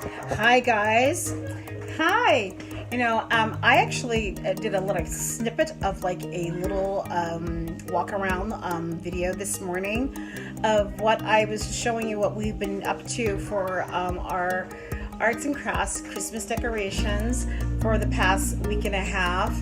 Hi guys. Hi. I actually did a little snippet of like a little walk around video this morning of what I was showing you what we've been up to for our arts and crafts Christmas decorations for the past week and a half.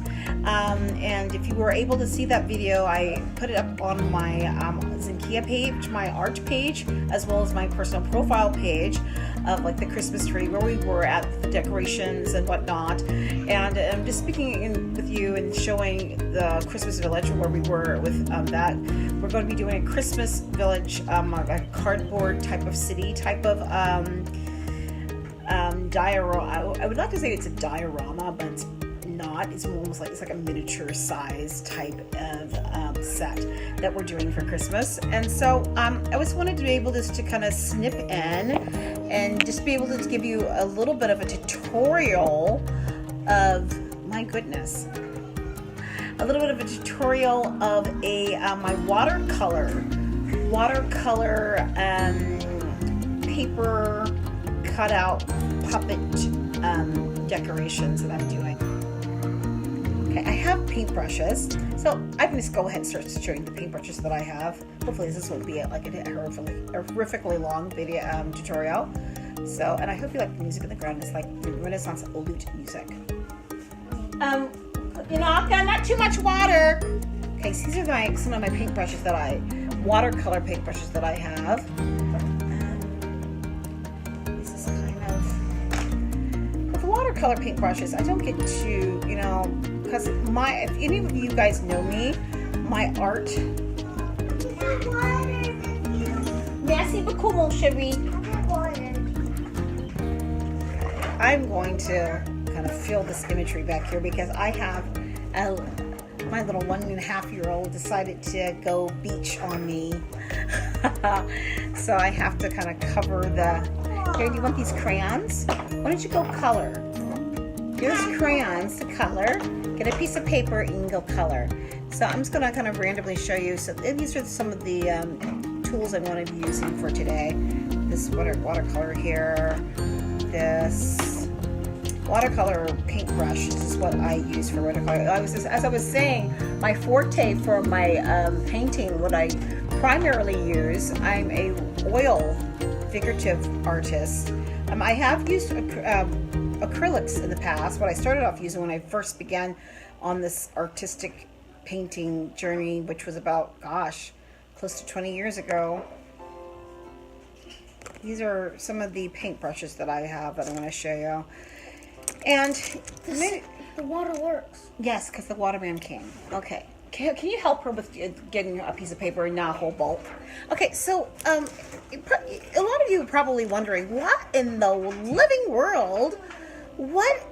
And if you were able to see that video, I put it up on my Zinkia page, my art page, as well as my personal profile page of like the Christmas tree where we were at the decorations and whatnot. And I'm just speaking with you and showing the Christmas village where we were with that. We're going to be doing a Christmas village, a cardboard type of city type of diorama. I would like to say it's a diorama, but it's not. It's almost like it's like a miniature size type of set that we're doing for Christmas. And so I just wanted to be able just to kind of snip in and just be able to give you a little bit of a tutorial of, my goodness, a little bit of a tutorial of my watercolor paper cutout puppet decorations that I'm doing. Okay, I have paintbrushes, so I can just go ahead and start showing the paintbrushes that I have. Hopefully this won't be like a horrifically long video tutorial. So, and I hope you like the music in the ground. It's like Renaissance lute music. I've got not too much water. Okay, so these are some of my paintbrushes watercolor paintbrushes that I have. Watercolor paintbrushes, I don't get to, because if any of you guys know me, my art. Merci beaucoup, mon chéri. I'm going to kind of fill this imagery back here because I have my little 1.5-year-old decided to go beach on me. So I have to kind of cover here, do you want these crayons? Why don't you go color? Here's crayons to color. Get a piece of paper and go color. So I'm just going to kind of randomly show you. So these are some of the tools I'm going to be using for today. This watercolor here. This watercolor paintbrush. This is what I use for watercolor. As I was saying, my forte for my painting, what I primarily use, I'm a oil figurative artist. I have used acrylics in the past. What I started off using when I first began on this artistic painting journey, which was about, close to 20 years ago. These are some of the paintbrushes that I have that I'm going to show you. And the water works. Yes, because the waterman came. Okay. Can you help her with getting a piece of paper and not a whole bulk? Okay, so a lot of you are probably wondering, what in the living world? What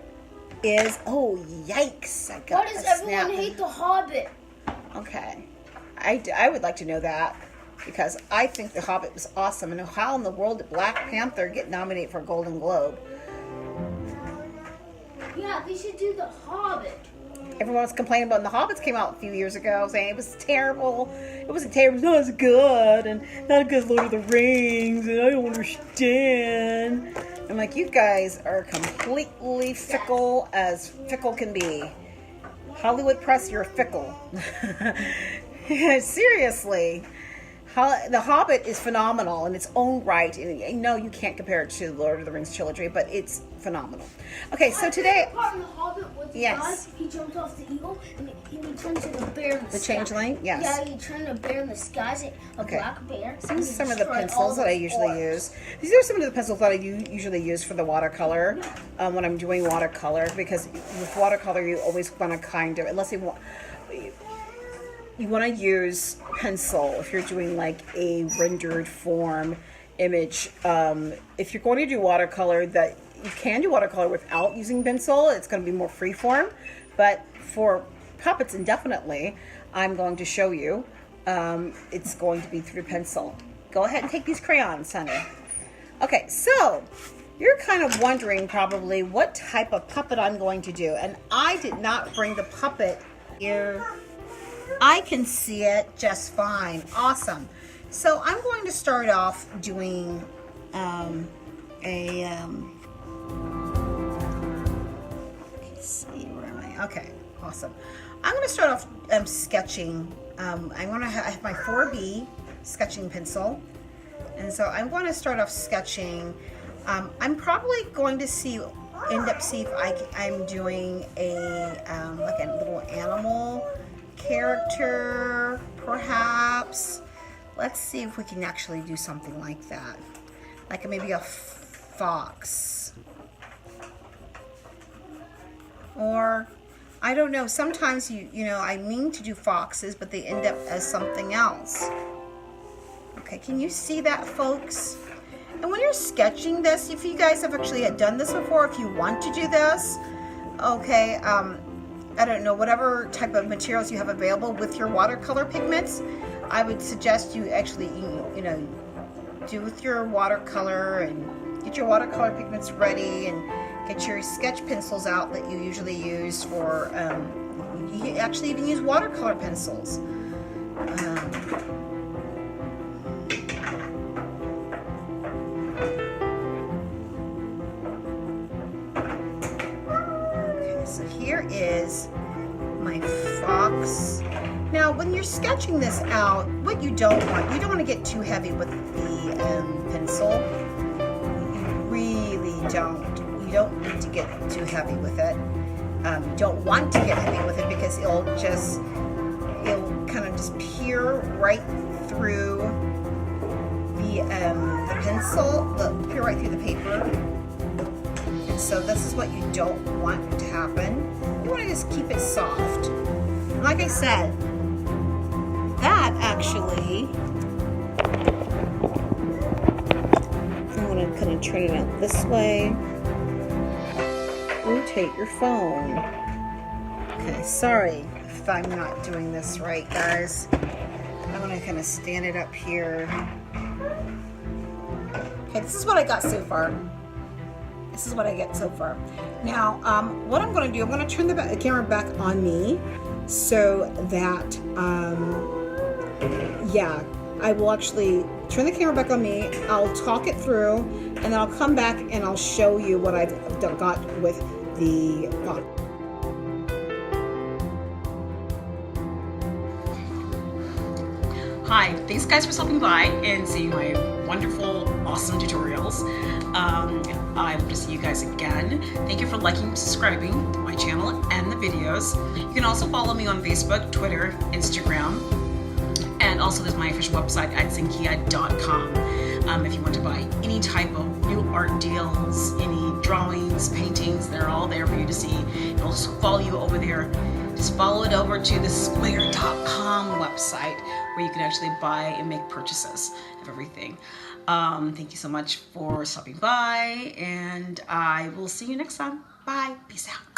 is? Oh, yikes! Why does everyone hate The Hobbit? Okay, I would like to know that because I think The Hobbit was awesome, and how in the world did Black Panther get nominated for a Golden Globe? Yeah, they should do The Hobbit. Everyone was complaining about The Hobbits came out a few years ago, saying it was terrible. It wasn't terrible, it's not as good, and not as good as Lord of the Rings, and I don't understand. I'm like, you guys are completely fickle as fickle can be. Hollywood press, you're fickle. Seriously. The Hobbit is phenomenal in its own right. And no, you can't compare it to Lord of the Rings trilogy, but it's phenomenal. Okay, so today, part in The Hobbit was the guy, he jumped off the eagle and he turned into the bear in the sky. changeling, yes. Yeah, he turned a bear in the skies, a black bear. So these are some of the pencils that I usually use. These are some of the pencils that I usually use for the watercolor when I'm doing watercolor, because with watercolor you always want to kind of, unless you want to use pencil if you're doing like a rendered form image. If you're going to do watercolor, that you can do watercolor without using pencil. It's going to be more freeform. But for puppets, indefinitely, I'm going to show you. It's going to be through pencil. Go ahead and take these crayons, honey. Okay, so you're kind of wondering probably what type of puppet I'm going to do. And I did not bring the puppet here. I can see it just fine. Awesome. So I'm going to start off doing Let's see, where am I? Okay, awesome. I'm going to start off sketching. I'm going to have my 4B sketching pencil. And so I'm going to start off sketching. I'm probably going to end up see if I'm doing a like a little animal character, perhaps. Let's see if we can actually do something like that. Like maybe a fox. Or, I don't know, sometimes you know, I mean to do foxes, but they end up as something else. Okay, can you see that, folks? And when you're sketching this, if you guys have actually done this before, if you want to do this, okay, I don't know, whatever type of materials you have available with your watercolor pigments, I would suggest you actually, you know, do with your watercolor and get your watercolor pigments ready and get your sketch pencils out that you usually use for, you can actually even use watercolor pencils. Okay, so here is my fox. Now, when you're sketching this out, what you don't want to get too heavy with the pencil. You really don't. You don't need to get too heavy with it. You don't want to get heavy with it because it'll kind of just peer right through the pencil, peer right through the paper. And so this is what you don't want to happen. You want to just keep it soft. And like I said, that actually, I want to kind of turn it out this way. Rotate your phone. Okay, sorry if I'm not doing this right, guys. I'm going to kind of stand it up here. Okay, this is what I got so far. This is what I get so far. Now, what I'm going to do, I'm going to turn the camera back on me so that, yeah, I will actually turn the camera back on me. I'll talk it through, and then I'll come back and I'll show you what I've got with the box. Hi, thanks guys for stopping by and seeing my wonderful, awesome tutorials. I hope to see you guys again. Thank you for liking and subscribing to my channel and the videos. You can also follow me on Facebook, Twitter, Instagram, and also there's my official website at zinkia.com. If you want to buy any type of new art deals, any drawings, paintings, they're all there for you to see. It'll follow you over there. Just follow it over to the square.com website where you can actually buy and make purchases of everything. Thank you so much for stopping by, and I will see you next time. Bye. Peace out.